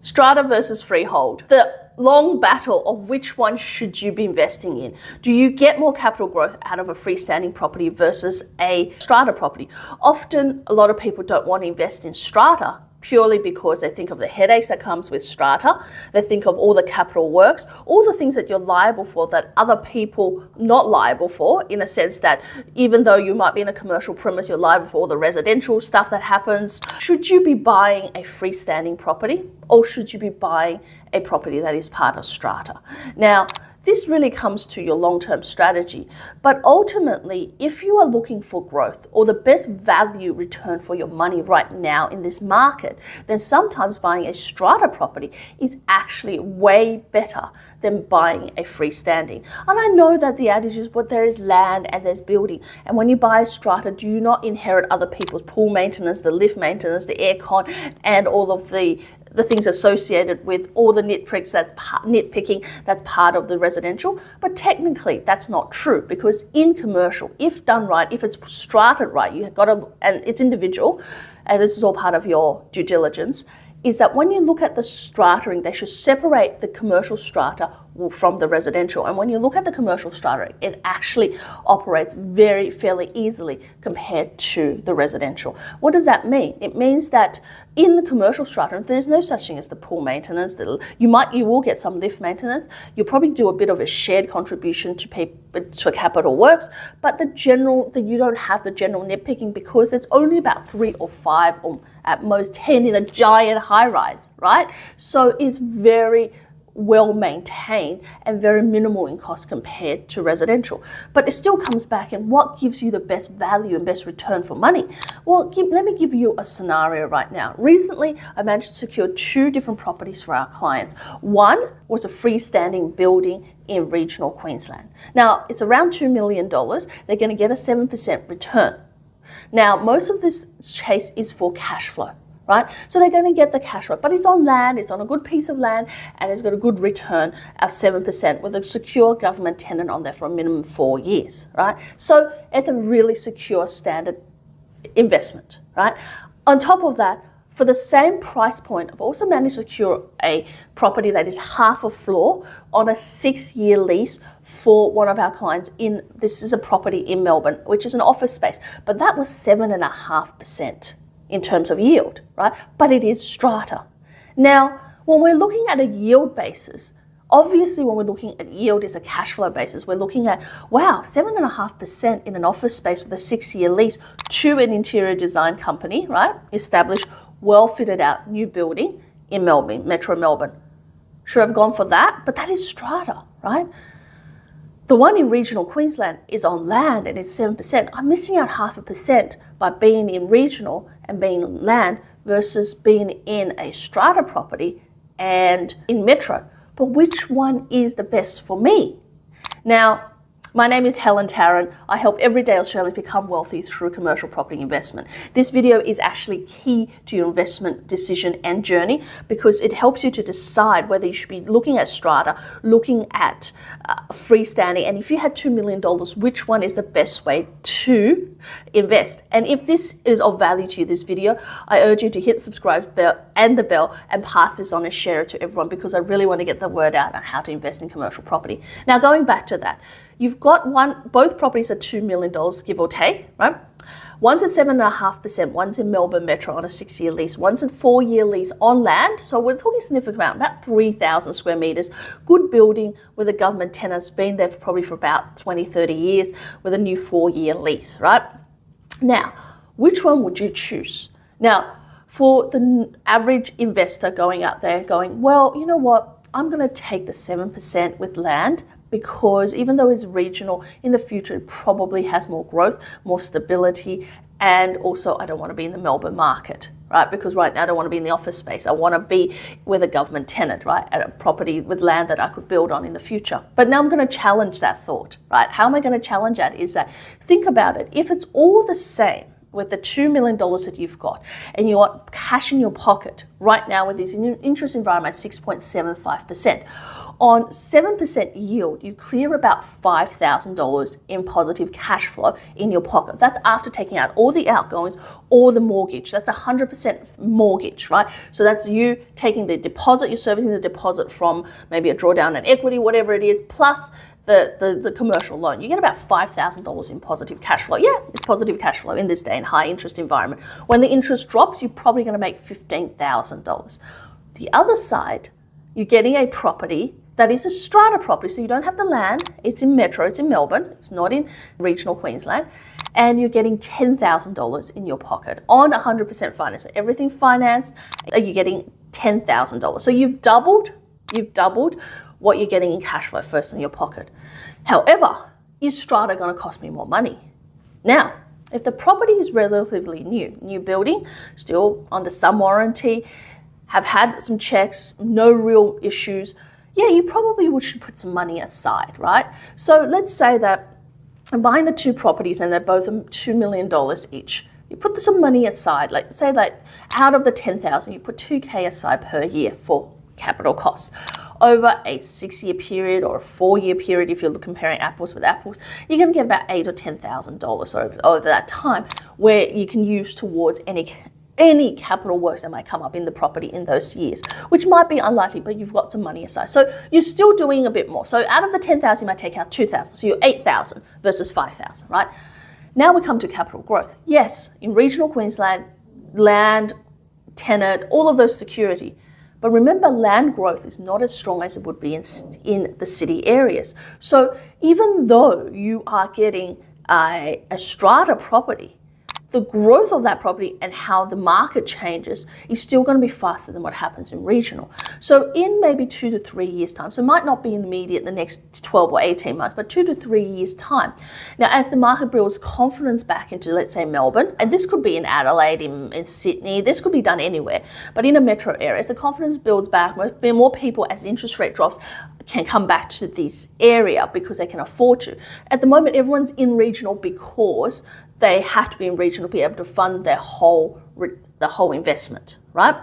Strata versus freehold. The long battle of which one should you be investing in. Do you get more capital growth out of a freestanding property versus a strata property? Often, a lot of people don't want to invest in strata purely because they think of the headaches that comes with strata. They think of all the capital works, all the things that you're liable for that other people not liable for, in a sense that even though you might be in a commercial premise, you're liable for all the residential stuff that happens. Should you be buying a freestanding property, or should you be buying a property that is part of strata? Now, this really comes to your long-term strategy. But ultimately, if you are looking for growth or the best value return for your money right now in this market, then sometimes buying a strata property is actually way better than buying a freestanding. And I know that the adage is, but there is land and there's building. And when you buy a strata, do you not inherit other people's pool maintenance, the lift maintenance, the aircon, and all of the things associated with all the nitpicking that's part of the residential? But technically that's not true, because in commercial, if done right, if it's strated right, you've got to, and it's individual, and this is all part of your due diligence, is that when you look at the strataing, they should separate the commercial strata from the residential. And when you look at the commercial strata, it actually operates fairly easily compared to the residential. What does that mean? It means that in the commercial strata, there's no such thing as the pool maintenance. You will get some lift maintenance. You'll probably do a bit of a shared contribution to capital works, but you don't have the general nitpicking, because it's only about 3 or 5 or at most 10 in a giant high rise, right? So it's very well maintained and very minimal in cost compared to residential. But it still comes back, and what gives you the best value and best return for money? Well, let me give you a scenario right now. Recently, I managed to secure 2 different properties for our clients. One was a freestanding building in regional Queensland. Now, it's around $2 million. They're going to get a 7% return. Now, most of this chase is for cash flow, right? So they're going to get the cash flow, but it's on land, it's on a good piece of land, and it's got a good return of 7% with a secure government tenant on there for a minimum 4 years, right? So it's a really secure standard investment, right? On top of that, for the same price point, I've also managed to secure a property that is half a floor on a 6-year lease for one of our clients this is a property in Melbourne, which is an office space, but that was 7.5% in terms of yield, right? But it is strata. Now, when we're looking at a yield basis, obviously when we're looking at yield as a cash flow basis, we're looking at, wow, 7.5% in an office space with a 6-year lease to an interior design company, right? Established, well fitted out new building in Melbourne, Metro Melbourne. Should have gone for that, but that is strata, right? The one in regional Queensland is on land and it's 7%. I'm missing out 0.5% by being in regional and being on land versus being in a strata property and in metro. But which one is the best for me? Now, my name is Helen Tarrant. I help everyday Australians become wealthy through commercial property investment. This video is actually key to your investment decision and journey, because it helps you to decide whether you should be looking at strata, looking at freestanding, and if you had $2 million, which one is the best way to invest. And if this is of value to you, this video, I urge you to hit subscribe bell and the bell and pass this on and share it to everyone, because I really want to get the word out on how to invest in commercial property. Now, going back to that, you've got both properties are $2 million, give or take, right? One's at 7.5%, one's in Melbourne Metro on a 6-year lease, one's a 4-year lease on land. So we're talking significant amount, about 3,000 square meters, good building with a government tenant, it's been there probably for about 20, 30 years with a new 4-year lease, right? Now, which one would you choose? Now, for the average investor going out there going, well, you know what, I'm gonna take the 7% with land, because even though it's regional, in the future it probably has more growth, more stability, and also I don't want to be in the Melbourne market, right? Because right now I don't want to be in the office space. I want to be with a government tenant, right? At a property with land that I could build on in the future. But now I'm going to challenge that thought, right? How am I going to challenge that? Is that, think about it. If it's all the same, with the $2 million that you've got, and you want cash in your pocket right now with this interest environment at 6.75%, on 7% yield, you clear about $5,000 in positive cash flow in your pocket. That's after taking out all the outgoings or the mortgage. That's 100% mortgage, right? So that's you taking the deposit, you're servicing the deposit from maybe a drawdown in equity, whatever it is, plus the commercial loan. You get about $5,000 in positive cash flow. Yeah, it's positive cash flow in this day and high interest environment. When the interest drops, you're probably going to make $15,000. The other side, you're getting a property that is a strata property. So you don't have the land. It's in Metro, it's in Melbourne. It's not in regional Queensland. And you're getting $10,000 in your pocket on 100% finance. So everything financed, you're getting $10,000. So you've doubled what you're getting in cash flow first in your pocket. However, is strata going to cost me more money? Now, if the property is relatively new building, still under some warranty, have had some checks, no real issues, yeah, you probably should put some money aside, right? So let's say that I'm buying the two properties and they're both $2 million each. You put some money aside, like say that out of the $10,000, you put $2,000 aside per year for capital costs. Over a 6-year period or a 4-year period, if you're comparing apples with apples, you're going to get about $8,000 or $10,000 over that time, where you can use towards any capital works that might come up in the property in those years, which might be unlikely, but you've got some money aside. So you're still doing a bit more. So out of the 10,000, you might take out 2,000. So you're 8,000 versus 5,000, right? Now we come to capital growth. Yes, in regional Queensland, land, tenant, all of those security. But remember, land growth is not as strong as it would be in the city areas. So even though you are getting a strata property, the growth of that property and how the market changes is still going to be faster than what happens in regional. So in maybe 2 to 3 years time, so it might not be immediate the next 12 or 18 months, but 2 to 3 years time. Now, as the market builds confidence back into, let's say, Melbourne, and this could be in Adelaide, in Sydney, this could be done anywhere, but in a metro area, as the confidence builds back, more people, as the interest rate drops, can come back to this area because they can afford to. At the moment, everyone's in regional because they have to be in regional to be able to fund the whole investment, right?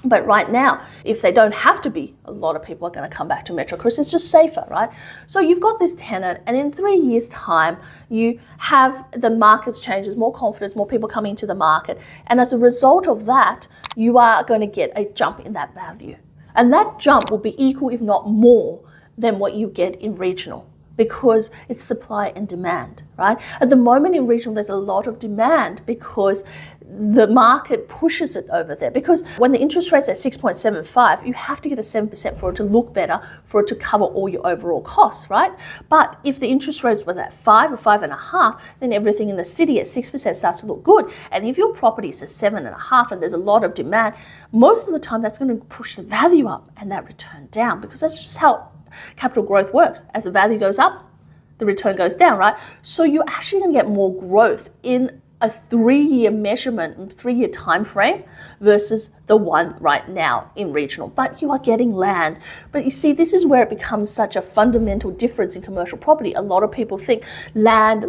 But right now, if they don't have to be, a lot of people are going to come back to metro because it's just safer, right? So you've got this tenant, and in 3 years' time, you have the markets changes, more confidence, more people coming into the market, and as a result of that, you are going to get a jump in that value. And that jump will be equal, if not more, than what you get in regional, because it's supply and demand, right? At the moment in regional, there's a lot of demand because the market pushes it over there. Because when the interest rate's at 6.75, you have to get a 7% for it to look better, for it to cover all your overall costs, right? But if the interest rate was at 5 or 5.5, then everything in the city at 6% starts to look good. And if your property is at 7.5 and there's a lot of demand, most of the time that's going to push the value up and that return down, because that's just how capital growth works. As the value goes up, the return goes down, right? So you're actually going to get more growth in a 3-year measurement, 3-year time frame versus the one right now in regional. But you are getting land. But you see, this is where it becomes such a fundamental difference in commercial property. A lot of people think land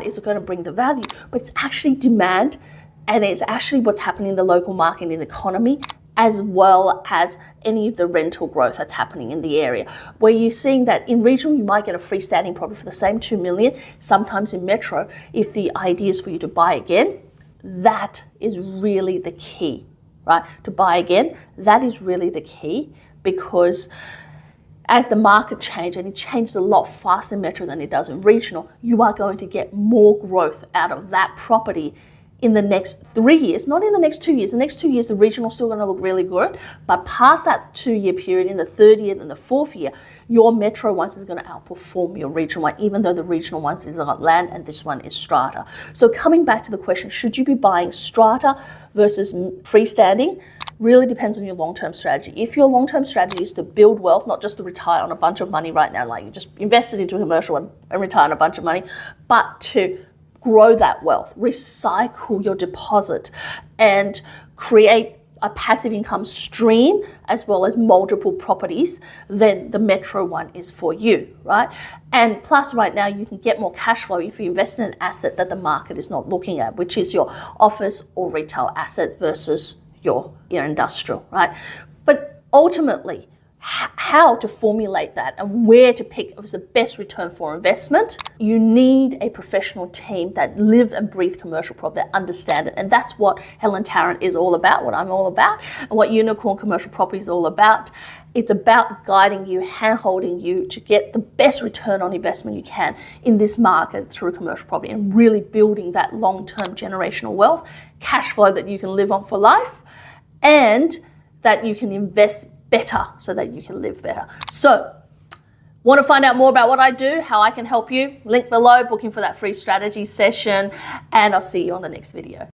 is going to bring the value, but it's actually demand, and it's actually what's happening in the local market and economy, as well as any of the rental growth that's happening in the area. Where you're seeing that in regional, you might get a freestanding property for the same $2 million. Sometimes in metro, if the idea is for you to buy again, that is really the key, right? To buy again, that is really the key, because as the market changes, and it changes a lot faster in metro than it does in regional, you are going to get more growth out of that property in the next 3 years, not in the next 2 years. The next 2 years, the regional is still going to look really good, but past that 2-year period, in the 3rd year and the 4th year, your metro ones is going to outperform your regional one, even though the regional ones is on land and this one is strata. So coming back to the question, should you be buying strata versus freestanding? Really depends on your long-term strategy. If your long-term strategy is to build wealth, not just to retire on a bunch of money right now, like you just invested into a commercial one and retire on a bunch of money, but to grow that wealth, recycle your deposit, and create a passive income stream as well as multiple properties, then the metro one is for you, right? And plus right now you can get more cash flow if you invest in an asset that the market is not looking at, which is your office or retail asset versus your industrial, right? But ultimately, how to formulate that and where to pick was the best return for investment, you need a professional team that live and breathe commercial property, that understand it. And that's what Helen Tarrant is all about, what I'm all about, and what Unicorn Commercial Property is all about. It's about guiding you, hand-holding you to get the best return on investment you can in this market through commercial property and really building that long-term generational wealth, cash flow that you can live on for life, and that you can invest better so that you can live better. So, want to find out more about what I do, how I can help you? Link below, booking for that free strategy session, and I'll see you on the next video.